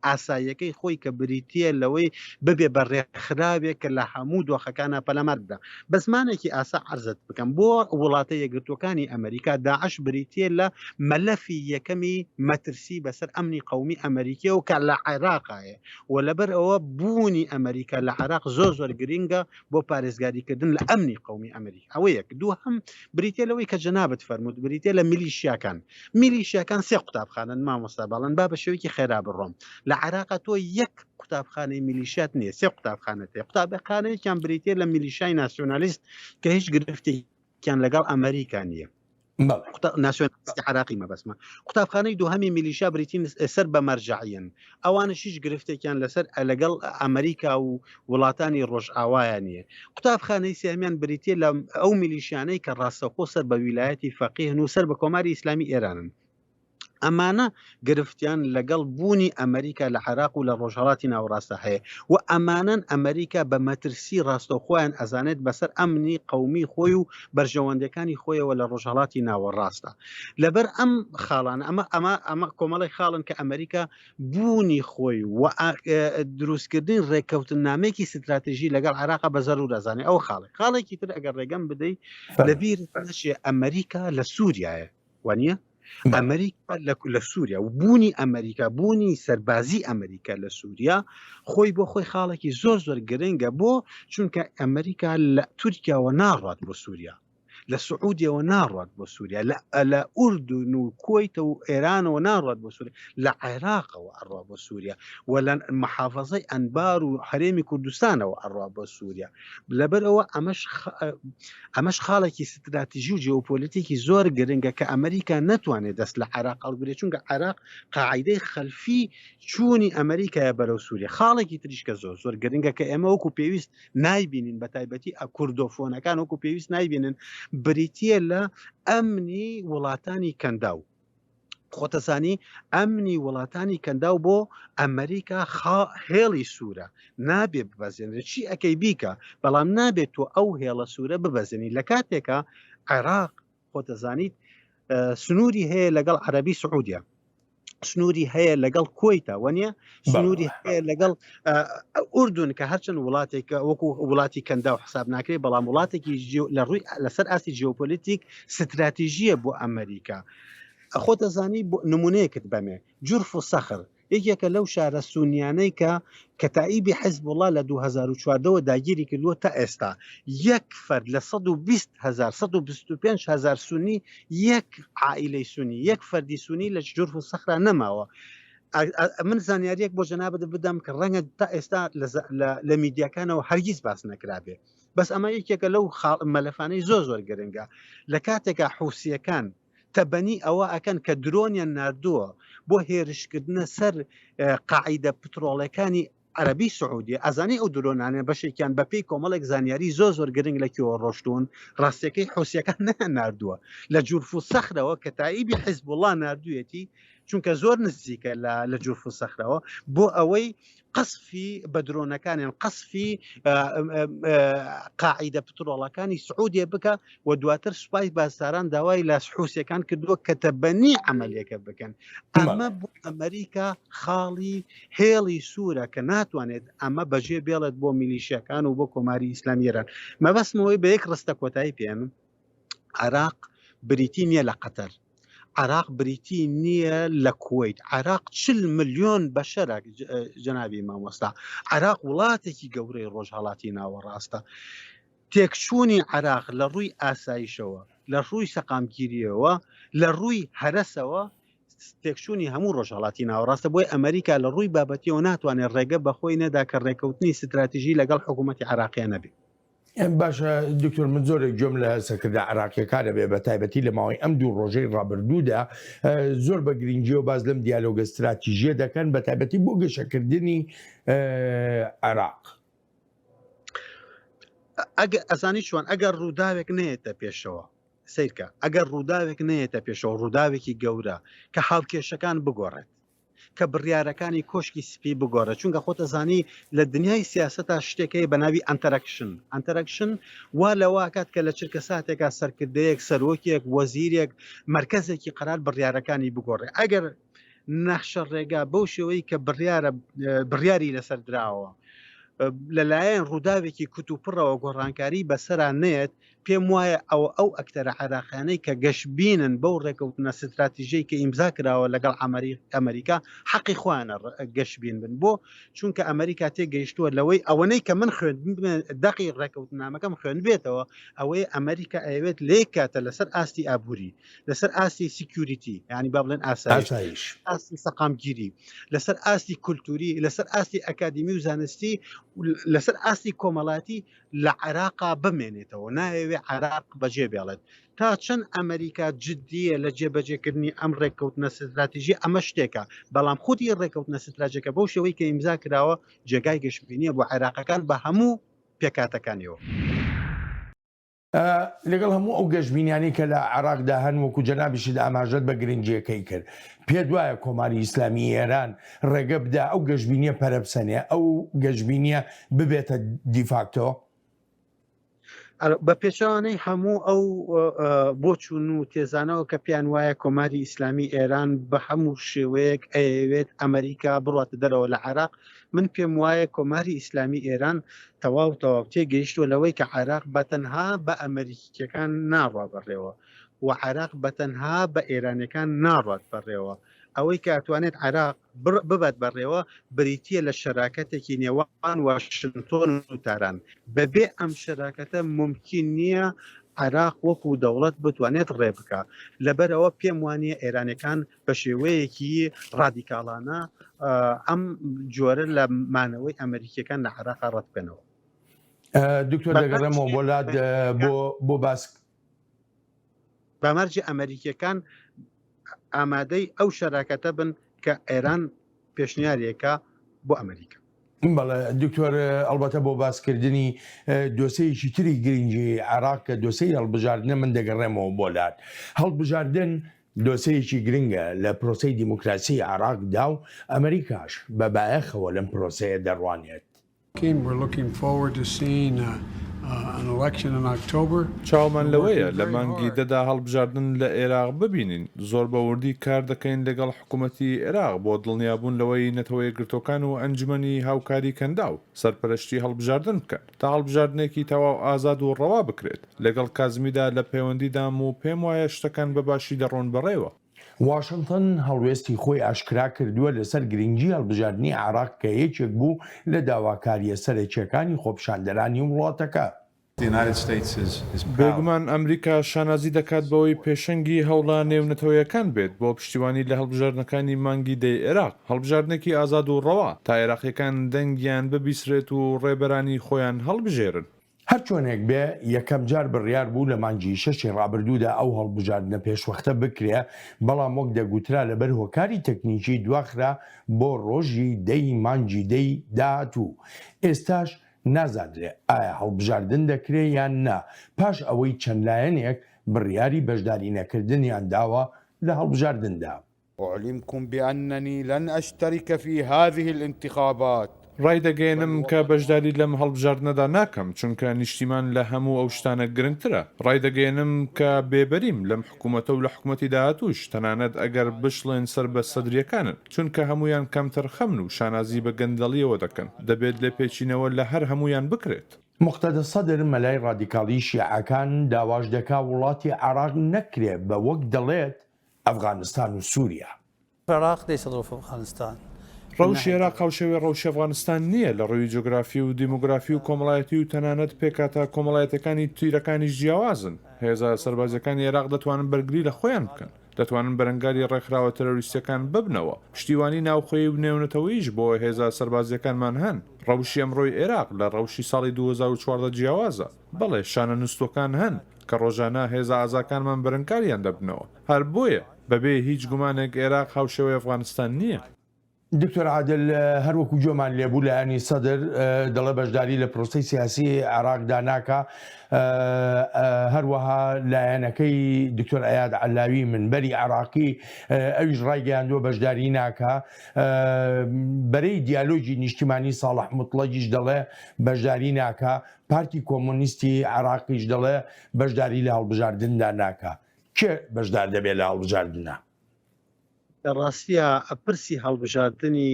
ئاساییەکەی خۆی کە بریتە لەوەی ببێ بە ڕێکخراوێک کە لە هەموو دۆخەکانە پەلەمەر بدە بە زمانێکی ئاسا عەرزت بکەم بۆ وڵاتە یەکگرتوەکانی ئەمریکا داعش بریتە لە مەلەفی یەکەمی مەترسی بەسەر ئەمنی قەومی ئەمریکیە و کە لە عێراقایە و لەبەر ئەوە بوونی ئەمریکا لە عێراق زۆر گرینگە بۆ پارێزگاریکردن لە ئەمنی قەومی ئەمریکا ئەوە یەک دووهەم بریتە لەوەی کە جەنابەت فەرمووت بریتێ لە میلیشیاکان سێ قوتابخانەن مامۆستا بەڵێن با بە شێوەیەکی خێرا بڕۆم لە عێراقا تۆ یەک قوتابخانەی میلیشیات نییە سێ قوتابخانەت هەیە قوتابخانەیەکیان بریتێ لە میلیشای ناسیۆنالیست کە هیچ گرفتێکیان لەگەڵ ئەمریکا نییە ناسیۆنالیستی عراقی مەبەسمە قوتابخانەی دووهەمی میلیشیا بریتین سەر بە مەرجعیەن ئەوانە هیچ گرفتێکیان لەسەر لەگەڵ ئەمریکا و وڵاتانی ڕۆژئاوایان نییە قوتابخانەی سێمیان بریتێ لە ئەو میلیشیانەی کە ڕاستەوخۆ سەر بە ویلایەتی فەقیهن و سەر بە کۆماری ئیسلامی ئێرانن ئەمانە گرفتیان لەگەڵ بوونی ئەمریکا لە عێراق و لە ڕۆژهەڵاتی ناوەڕاستە هەیە و ئەمانەن ئەمریکا بە مەترسی ڕاستەوخۆیان ئەزانێت بەسەر ئەمنی قەومی خۆی و بەرژەوەندەکانی خۆیەوە لە ڕۆژهەڵاتی ناوەڕاستە لەبەر ئەم خاڵان ئەمە کۆمەڵی خاڵن کە ئەمریکا بوونی خۆی و دروستکردن ڕێککەوتنامێکی استراتیژی لەگەڵ عێراقا بە زەرور ئەزانێ ئەو خاڵێکی تر ئەگەر ڕێگەم بدەیت لەبیر نەچێ ئەمریکا لە سووریایە وانە ئەمریکا لە سووریا و بوونی ئەمریکا بوونی سەربازی ئەمریکا لە سووریا خۆی بۆ خۆی خاڵێکی زۆر گرنگە بۆ چونکە ئەمریکا لە تورکیاوە ناڕات بۆ سووریا لە سعودیەوە ناڕات بۆ سووریا لە ئوردون و کۆیتە و ئێرانەوە ناڕات بۆ سووریا لە عێراقەوە ئەڕوا بۆ سووریا و لە محافەزەی ئەنبار و هەرێمی کوردستانەوە ئەڕوا بۆ سووریا لەبەرەوە ئەمەش خاڵێکی استراتیژی و جیۆپۆلیتیکی زۆر گرنگە کە ئەمریکا نەتوانێت دەست لە عێراق هەڵگرێت چونکە عێراق قاعیدەی خەلفی چوونی ئەمریکایە بەرەو سووریا خاڵێکی تریش کە زۆر گرنگە کە ئێمە وەکو پێویست نایبینین بە تایبەتی کوردۆفۆنەکان وەکو پێویست نایبینن بریتیە لە ئەمنی وڵاتانی کەنداو خۆتەزانی ئەمنی وڵاتانی کەنداو بۆ ئەمریکا هێڵی سوورە نابێت ببەزێنێت چی ئەەکەی بیکە بەڵام نابێت تۆ ئەو هێڵە سوورە ببەزێنی لە کاتێکە عێراق خۆتەزانیت سنووری هەیە لەگەڵ عەرەبی سعودیا سنووری هەیە لەگەڵ کۆیتە وەنیە سنووری هەیە لەگەڵ ئوردون کە هەرچەند وڵاتێکە وەکو وڵاتی کەنداو حساب ناکرێت بەڵام وڵاتێکی لەسەر ئاسی جیۆپۆلیتیک ستراتیژیە بۆ ئەمریکا خۆتەزانی نمونەیەکت بەمێ جورف و سەخر یەکێکە لەو شارە سونیانەی کە تائیبی حیزب الله لە 2014ەوە داگیری کردووە تا ئێستا یەک فرد لە 125,000 سونی یەک عائیلەی سونی یەک فەردی سونی لە جورف و سەخرا نەماوە من زانیاریەک بۆ جەنابەت بدەم کە ڕەنگە تا ئێستا لە میدیاکانەوە هەرگیز باس نەکرابێ بەس ئەمە یەکێکە لەو مەلەفانەی زۆر گرنگە لە کاتێکە حوسیەکان تەبەنی ئەوە ئەکەن کە درۆنیان نردووە بۆ هێرشکردنە سەر قاعیدە پترۆڵەکانی عەرەبی سعودی ئەزانی ئەو درۆنانە بەشێکیان بەپێی کۆمەڵێک زانیاری زۆر گرنگ لەکیەوە ڕۆشتون ڕاستیەکەی حوسیەکان نردووە لە جورف و سەخرەوە کە تائیبی حیزب الله نردوویەتی چونکە زۆر نزیکە لە جورف و سەخرەوە بۆ ئەوەی قەسفی بە درۆنەکانیان قەسفی قاعیدە پترۆڵەکانی سعودیە بکە و دواتر سوپای بازساران داوای لە حوسیەکان کردووە کە تەبەنی عملیەکە بکەن ئەمە بۆ ئەمریکا خاڵی هێڵی سوورە کە ناتوانێت ئەمە بەجێ بێڵێت بۆ میلیشیەکان و بۆ کۆماری ئیسلامی ئێران مەبەستمەوەی بە یەک ڕستە کۆتایی پێێنم عێراق بریتی نییە لە قەتەر عراق بریتی نییە لە کویت عراق 40 ملیۆن بەشەرە جەنابی مامۆستا عراق وڵاتێکی گەورەی ڕۆژهەڵاتی ناوەڕاستە تێکچوونی عراق لە ڕووی ئاسایشەوە لە ڕووی سەقامگیریەوە لە ڕووی هەرەسەوە تێکچوونی هەموو ڕۆژهەڵاتی ناوەڕاستە بۆی ئەمریکا لە ڕووی بابەتیەوە ناتوانێت ڕێگە بەخۆی نەدا کە ڕێکەوتنی ستراتیژی لەگەڵ حکوومەتی عراقیە نەبێت باشە دکتۆر من زۆرێک جۆم لە سەرکردە عراقیەکانە بێ بە تایبەتی لە ماوەی ئەم دوو ڕۆژەی ڕابردوودا زۆر بە گرنگی و باز لەم دیالۆگە استراتیژیە دەکەن بە تایبەتی بۆ گەشەکردنی عێراق ئەزانی چۆن ئەگەر ڕووداوێک نێتە پێشەوە سیرکە ئەگەر ڕووداوێک نێتە پێشەوە ڕووداوێکی گەورە کە هاوکێشەکان بگۆڕێت کە بڕیارەکانی کۆشکی سپی بگۆڕە چونکە خۆتەزانی لە دنیای سیاسەتا شتێکی بە ناوی ئەنتەرەکشن وا لەواکات کە لە چرکە ساتێکا سەرکردەیەک سەرۆکێک وەزیرێک مرکزێکی قەرار بڕیارەکانی بگۆڕێ ئەگەر نەخشە ڕێگا بەو شێوەی کە بڕیاری لەسەر دراوە لەلایەن ڕووداوێکی کتوپڕەوە گۆڕانکاری بەسەرا نێت پێم وایە ئەو ئەکتەرە عراقیانەی کە گەشتبینن بەو ڕێکەوتنە ستراتیژەی کە ئیمزا کراوە لەگەڵ ئەمریکا حەقی خوانە گەشتبین بن بۆ چونکە ئەمریکا تێگەیشتووە لەوەی ئەوەنەی کە من خوێن دەقی ڕێکەوتنامەکەم خوێن بێتەوە ئەوەی ئەمریکا ئەوێت لێ کاتە لەسەر ئاستی ئابووری لەسەر ئاستی سیکیوریتی ینی با بڵێن ئاسایش ئاستی سەقامگیری لەسەر ئاستی کولتوری لەسەر ئاستی ئەکادمی و زانستی لەسەر ئاستی کۆمەڵاتی لە عێراقا بمێنێتەوە ناوێ عێراق بەجێ بێڵێت تا چەند ئەمریکا جددیە لە جێبەجێکردنی ئەم ڕێککەوتنە ستراتیژی ئەمە شتێکە بەڵام خودی ڕێککەوتنە ستراتیژەکە بەو شێوەی کە ئیمزا کراوە جێگای گەشتبینیە بۆ عێراقەکان بە هەموو پێکاتەکانیەوە لەگەڵ هەموو ئەو گەشتبینیانی کە لە عێراقدا هەن وەکو جەنابیشت ئاماژەت بە گرنگیەکەی کرد پێ دوایە کۆماری ئیسلامی ئێران ڕێگە بدا ئەو گەشتبینیە پەرەپسەنێ ئەو گەشتبینیە ببێتە دیفاکتۆ بە پێچوانەی هەموو ئەو بۆچوون و تێزانەوە کە پیان وایە کۆماری ئیسلامی ئێران بە هەموو شێوەیەک ئەوێت ئەمریکا بڕاتە دەرەوە لە عێراق من پێم وایە کۆماری ئیسلامی ئێران تەواو تێگەیشتووە لەوەی کە عێراق بەتەنها بە ئەمریکیەکان ناڕات بەڕێوە و عێراق بەتەنها بە ئێرانەکان ناڕات بەڕێوە ئەوەی کە ئەتوانێت عێراق ببات بەڕێوە بریتیە لە شەراکەتێکی نێوان واشنتۆن و تاران بەبێ ئەم شەراکەتە ممکن نییە عێراق وەکو دەوڵەت بتوانێت ڕێ بکە لەبەرەوە پێم وانە ئێرانەکان بە شێوەیەکی ڕادیکاڵانە ئەم جۆرە لە مانەوەی ئەمریکیەکان لە عێراقا ڕەت بکەنەوە دکتۆر دەگەڕێمەوە بۆلات بۆ باس بەمەرجی ئەمریکیەکان ئامادەی ئەو شەراکەتە بن کە ئێران پێشنیارێکە بۆ ئەمریکا بەڵێ دکتۆر ئەلبەتە بۆ باسکردنی دۆسەیەکی تری گرنگی عێراق کە دۆسەی هەڵبژاردنە من دەگەڕێمەوە بۆلات هەڵبژاردن دۆسەیەکی گرنگە لە پرۆسەی دیموکراسی عێراقدا و ئەمریکاش بە بایەخەوە لەم پرۆسەیە دەڕوانێت. We're looking forward to seeing an election in October. چاومان لەوەیە لە مانگی دەدا هەڵبژاردن لە عێراق ببینین زۆر بەوردی کار دەکەین لەگەڵ حکوومەتی عێراق بۆ دڵنیابوون لەوەی نەتەوەی گرتوەکان و ئەنجمەنی هاوکاری کەندا و سەرپەرشتی هەڵبژاردن بکەن تا هەڵبژاردنێکی تەواو ئازاد و ڕەوا بکرێت لەگەڵ کازمیدا لە پەیوەندیدام و پێم وایە شتەکان بە باشی دەڕۆن بەڕێوە. واشنتن هەڵوێستی خۆی ئاشکرا کردووە لەسەر گرنگی هەڵبژاردننی عێراق کە یەکێک بوو لە داواکاریە سەرەکیەکانی خۆپیشاندەرانی وڵاتەکە. بێگومان ئەمریکا شانازی دەکات بەوەی پێشەنگی هەوڵا نێونەتەوەیەکان بێت بۆ پشتیوانی لە هەڵبژاردنەکانی مانگی دەی عێراق هەڵبژاردنێکی ئازاد و ڕەوا تا عێراقیەکان دەنگیان ببیسرێت و ڕێبەرانی خۆیان هەڵبژێرن. هەر چۆنێک بێ یەکەم جار بڕیار بوو لە مانگی شەشی ڕابردوودا ئەو هەڵبژاردنە پێشوەختە بکرێ بەڵام وەک دەگوترا لەبەر هۆکاری تەکنیکی دواخرا بۆ ڕۆژی دەی مانگی دەی داهاتوو. ئێستاش نازانرێ ئایا هەڵبژاردن دەکرێ یان نا پاش ئەوەی چەند لایەنێک بڕیاری بەشداری نەکردنیان داوە لە هەڵبژاردندا. أعلمكم بأنني لن أشترك في هذه الانتخابات. ڕای دەگەێنم کە بەشداری لەم هەڵبژاردنەدا ناکەم چونکە نیشتیمان لە هەموو ئەو شتانە گرنگترە. ڕای دەگەێنم کە بێبەریم لەم حکوومەتە و لە حکوومەتی داهاتووش تەنانەت ئەگەر بشڵێن سەر بە سەدرریەکانن چونکە هەمویان کەمتر خەمن و شانازی بە گەندەڵیەوە دەکەن دەبێت لێ پێچینەوە لە هەر هەمویان بکرێت. مقتەدە سەدر مەلای ڕادیکاڵی شیعەکان داواش دەکا وڵاتی عێراق نەکرێت بە وەک دەڵێت ئەفغانستان و سووریا. العراق ليس ظروف أفغانستان. ڕەوشی عێراق هاوشێوەی ڕەوشی ئەفغانستان نییە لە ڕووی جۆگرافی و دیموگرافی و کۆمەڵایەتی و تەنانەت پێکاتە کۆمەڵایەتەکانی تیرەکانی جیاوازن. هێزە سەربازەکانی عێراق دەتوانن بەرگری لە خۆیان بکەن دەتوانن بەرەنگاری ڕێکخراوە تەرۆریستەکان ببنەوە پشتیوانی ناوخۆیی و نێونەتەوەیش بۆ هێزە سەربازیەکانمان هەن. ڕەوشی ئەمڕۆی عێراق لە ڕەوشی ساڵی 2014 جیاوازە بەڵێ شانە نووسۆکان هەن کە ڕۆژانە هێزە ئازاکانمان بەرەنگاریان دەبنەوە هەر بۆیە بەبێ هیچ گومانێک عێراق هاوشێوەی ئەفغانستان نییە. دکتۆر عادل هەروەکو جۆمان لێبوو لە ینی سەدر دەڵێ بەشداری لە پرۆسی سیاسی عێراقدا ناکە هەروەها لایەنەکەی دکتۆر ئەیاد عەلاوی منبەری عێراقی ئەویش ڕایگەیاندووە بەشداری ناکە بەرەی دیالۆگی نیشتیمانی ساڵح موتڵەقیش دەڵێ بەشداری ناکە پارتی کۆمۆنیستی عێراقیش دەڵێ بەشداری لە هەڵبژاردندا ناکە کێ بەشدار دەبێت لە هەڵبژاردنە؟ ڕاستیە پرسی هەڵبژاردننی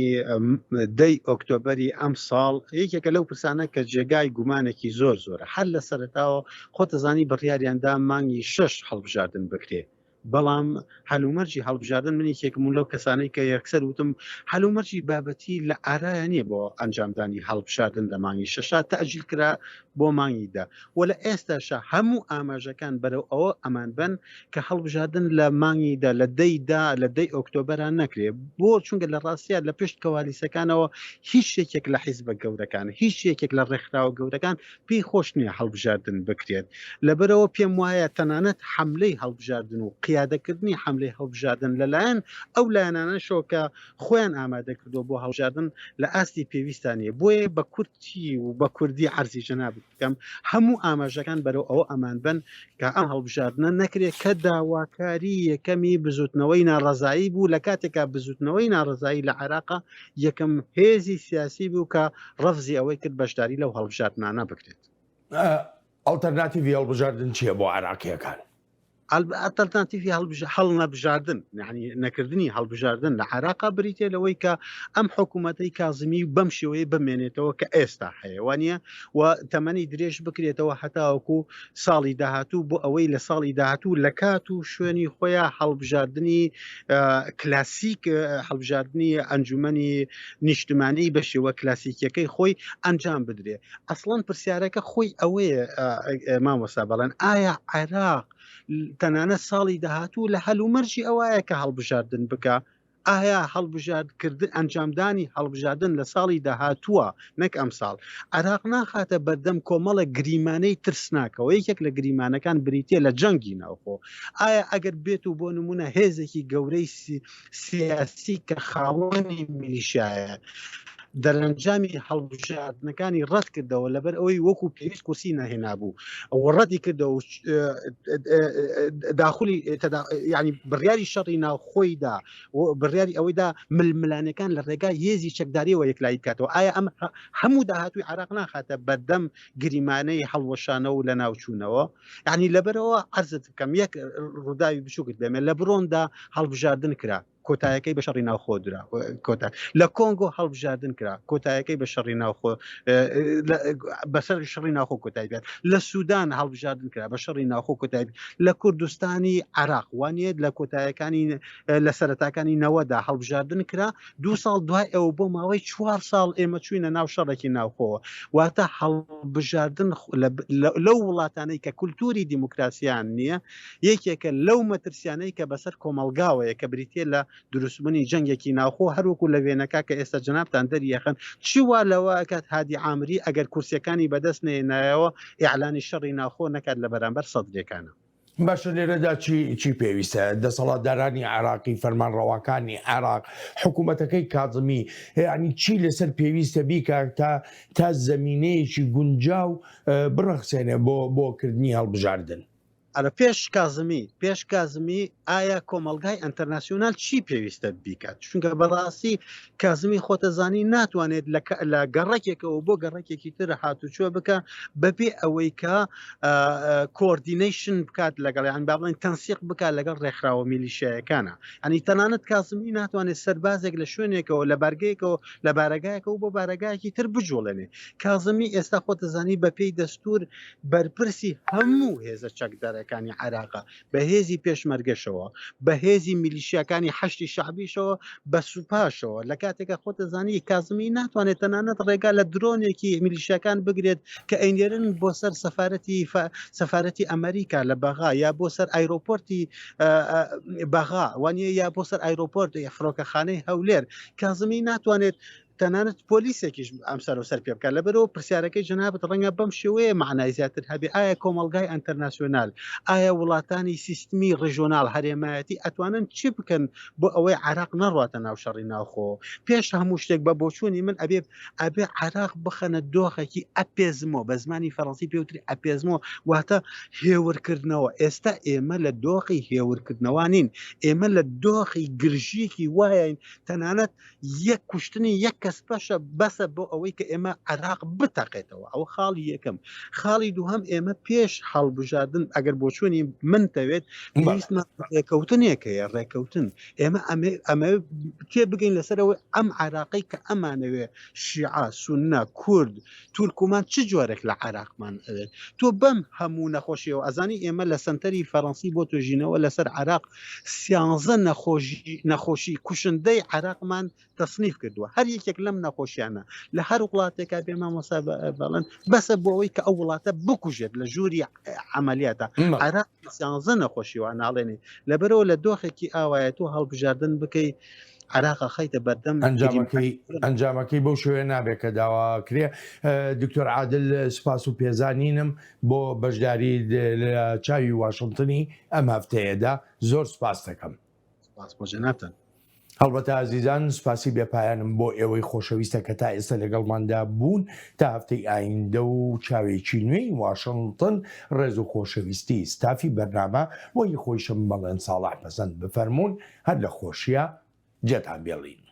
دەی ئۆکتۆبەری ئەم ساڵ یەکێکە لەو پرسانە کە جێگای گومانێکی زۆر زۆرە هەر لە سەرەتاوە خۆتەزانی بڕیاریاندا مانگی 6 هەڵبژاردن بکرێ بەڵام هەلومەرجی هەڵبژاردن منی کێکمون لەو کەسانەی کە یەکسەر وتم هەلومەرجی بابەتی لە ئارایە نییە بۆ ئەنجامدانی هەڵبژاردن لە مانگی 6 تەئجیل کرا بۆ مانگیدا و لە ئێستاشە هەموو ئاماژەکان بەرەو ئەوە ئەمان بن کە هەڵبژاردن لە مانگیدا لە دەیدا لە دەی ئۆکتۆبەران نەکرێ بۆ چونکە لە ڕاستیە لە پشت کەوالیسەکانەوە هیچ شتێکێک لە حیزبە گەورەکان هیچ شتێکێک لە ڕێکخراوە گەورەکان پێی خۆش نییە هەڵبژاردن بکرێت لەبەرەوە پێم وایە تەنانەت حملەی هەڵبژاردن و قیادەکردنی حملەی هەڵبژاردن لەلایەن ئەو لایەنانەشەوە کە خۆیان ئامادە کردو بۆ هەڵبژاردن لە ئاستی پێویستانیە بۆیە بە کورتی و بە کوردی عەرزی جەناب بکەم هەموو ئاماژەکان بەرەو ئەوە ئەمان بن کە ئەم هەڵبژاردنە نەکرێت کە داواکاری یەکەمی بزوتنەوەی ناڕەزایی بوو لە کاتێکا بزوتنەوەی ناڕەزایی لە عێراقا یەکەم هێزی سیاسی بوو کە ڕەفزی ئەوەی کرد بەشداری لەو هەڵبژاردنانە بکرێت ئەڵتەرناتیڤی هەڵبژاردن چییە بۆ عێراقیەکان؟ ئالتەرناتیڤی هەڵ نەبژاردن یعنی نەکردنی هەڵبژاردن لە عێراقا بریتێ لەوەی کە ئەم حکوومەتەی کازمی بەم شێوەیە بمێنێتەوە کە ئێستا هەیەوانە و تەمەنی درێژ بکرێتەوە هەتاوەکو ساڵی داهاتوو بۆ ئەوەی لە ساڵی داهاتوو لە کات و شوێنی خۆیان هەڵبژاردننی کلاسیک هەڵبژاردننی ئەنجومەنی نیشتمانی بە شێوە کلاسیکیەکەی خۆی ئەنجام بدرێ ئەسڵەن پرسیارەکە خۆی ئەوەیە مامۆستا بەڵێن ئایا عێراق تەنانە ساڵی داهاتوو لە هەلومەرجی ئەوایە کە هەڵبژاردن بکە ئایا هەڵبژاردکردن ئەنجامدانی هەڵبژاردن لە ساڵی داهاتووە نەک ئەم ساڵ عێراق ناخاتە بەردەم کۆمەڵە گریمانەی ترسناکەوە یەکێک لە گریمانەکان بریتێ لە جەنگی ناوخۆ ئایا ئەگەر بێت و بۆ نمونە هێزێکی گەورەی سیاسی کە خاوەنی میلیشایە دەرەنجامی هەڵبژاردنەکانی ڕەت کردەوە لەبەر ئەوەی وەکو پێویست کورسی نەهێنا بوو ئەوە ڕەتی کردەوە داخلی ینی بڕیاری شەڕی ناوخۆیدا بڕیاری ئەوەیدا ململانەکان لە ڕێگای هێزی چەکداریەوە یەکلایی بکاتەوە ئایا ئەم هەموو داهاتووی عێراق ناخاتە بەردەم گریمانەی هەڵوەشانە و لە ناوچوونەوە ینی لەبەرەوە عەرزت بکەم یەک ڕووداوی بچووکت بێمێ لە بڕۆندا هەڵبژاردن کرا کۆتایەکەی بە شەڕی ناوخۆ درا کۆتا لە کۆنگۆ هەڵبژاردن کرا کۆتایەکەی بە شەڕی ناوخۆ بەسەر شەڕی ناوخۆ کۆتایی بێت لە سوودان هەڵبژاردن کرا بە شەڕی ناوخۆ کۆتایی لە کوردستانی عێراق وانێت لە کۆتایەکانی لە سەرەتاکانی نەوەدا هەڵبژاردن کرا 2 ساڵ دوای ئەوە بۆ ماوەی 4 ساڵ ئێمە چوینە ناو شەڕێکی ناوخۆوە واتە هەڵبژاردن لەو وڵاتانەی کە کولتوری دیموکراسیان نییە یەکێکە لەو مەترسیانەی کە بەسەر کۆمەلگاوەیە کە بریتێ لە دروستبوونی جەنگێکی ناوخۆ هەروەکو لە وێنەکە کە ئێستا جەنابتان دەریەخن چیوا لەوە کات هادی عامری ئەگەر کورسیەکانی بەدەست نێنایەوە ئیعلانی شەڕی ناوخۆ نەکات لە بەرامبەر سەدرەکانە باشە لێرەدا چی پێویستە دەسەڵاتدارانی عێراقی فەرمانڕەواکانی عێراق حکوومەتەکەی کازمی ینی چی لەسەر پێویستە بیکە تا زەمینەیەکی گونجاو بڕەخسێنێ بۆ کردنی هەڵبژاردن پێش کازمی ئایا کۆمەلگای ئەنتەرناسیۆنال چی پێویستە بیکات چونکە بەڕاستی کازمی خۆتەزانی ناتوانێت لە گەڕێکێکەوە بۆ گەڕێکێکی تر هاتوچۆ بکە بەبێ ئەوەی کە کۆردینیشن بکات لەگەڵیان با بڵێن تەنسیق بکات لەگەڵ ڕێکخراوە میلیشیایەکانە ئەنی تەنانەت کازمی ناتوانێت سەربازێک لە شوێنێکەوە لە بارگەیەکەوە لە بارەگایەکەەوە بۆ بارەگایەکی تر بجوڵێنێ کازمی ئێستا خۆتەزانی بەپێی دەستور بەرپرسی هەموو هێزە چەکدارەکانی عێراقا بە هێزی پێشمەرگەشەوە بە هێزی میلیشیەکانی حەشتی شعبیشەوە بە سوپاشەوە لە کاتێکە خۆتەزانی کازمی ناتوانێت تەنانەت ڕێگا لە درۆنێکی میلیشیەکان بگرێت کە ئەینێرن بۆ سەر سەفارەتی ئەمریکا لە بەغا یا بۆ سەر ئایرۆپۆرتی بەغا وانە یا بۆ سەر ئایرۆپۆرت فڕۆکەخانەی هەولێر کازمی ناتوانێت تەنانەت پۆلیسێکیش ئەم سەر و سەر پێ بکات لەبەرەوە پرسیارەکەی جەنابەت ڕەنگە بەم شێوەیە معنای زیاتر هەبێ ئایا کۆمەلگای ئەنتەرناسیۆنال ئایا وڵاتانی سیستمی ڕژۆنال هەرێمایەتی ئەتوانن چی بکەن بۆ ئەوەی عێراق نەڕواتە ناو شەڕی ناوخۆ پێش هەموو شتێک بە بۆچوونی من ئەبێ عێراق بخەنە دۆخێکی ئەپێزمۆ بە زمانی فەڕەنسی پێوتری ئەپێزمۆ واتە هێورکردنەوە ئێستا ئێمە لە دۆخی هێورکردنەوە نین ئێمە لە دۆخی گرژیەکی وایە تەنانەت یەک کوشتنی یەک دەستپەشە بەسە بۆ ئەوەی کە ئێمە عراق بتەقێتەوە ئەو خاڵی یەکەم خاڵی دووهەم ئێمە پێش هەڵبژاردن ئەگەر بۆ چوونی منتەوێت پێویستمان ڕێکەوتنێکەیە ڕێکەوتن ئێمە ئەمە تێ بگەین لەسەرەوەی ئەم عراقی کە ئەمانەوێ شیعە سونە کورد تورکمان چ جۆرێک لە عراقمان ئەوێت تۆ بەم هەموو نەخۆشیەوە ئەزانی ئێمە لە سنتەری فەڕەنسی بۆ توێژینەوە لەسەر عراق 13 نەخۆشی کوشندەی عراقمان تەصنیف کردووە هەر یەکێک لەم نەخۆشیانە لە هەر وڵاتێکا بێمە مۆسابڵن بەسە بۆ ئەوەی کە ئەو وڵاتە بکوژێت لە ژووری عملیاتە عراق 13 نەخۆشیوە ناڵێنێ لەبەرەوە لە دۆخێکی ئاوایە تۆ هەڵبژاردن بکەی عراق خەیتە بەردەم ئەنجامەکەی بەو شوێ نابێت کە داوا کرێ دکتۆر عادل سپاس و پێزانینم بۆ بەشداری لە چاوی واشنگتنی ئەم هەفتەیەدا زۆر سپاس دەکەم جەنابتان هەڵبەتە ئازیزان سپاسی بێپایانم بۆ ئێوەی خۆشەویستە کە تا ئێستا لەگەڵماندا بوون تا هەفتەی ئایندە و چاوێکی نوێی واشنگتن ڕێز و خۆشەویستی ستافی بەرنامە بۆ یەخۆیشم بەڵێن ساڵح پەسەند بفەرمونون هەر لە خۆشیە جێتان بێڵین.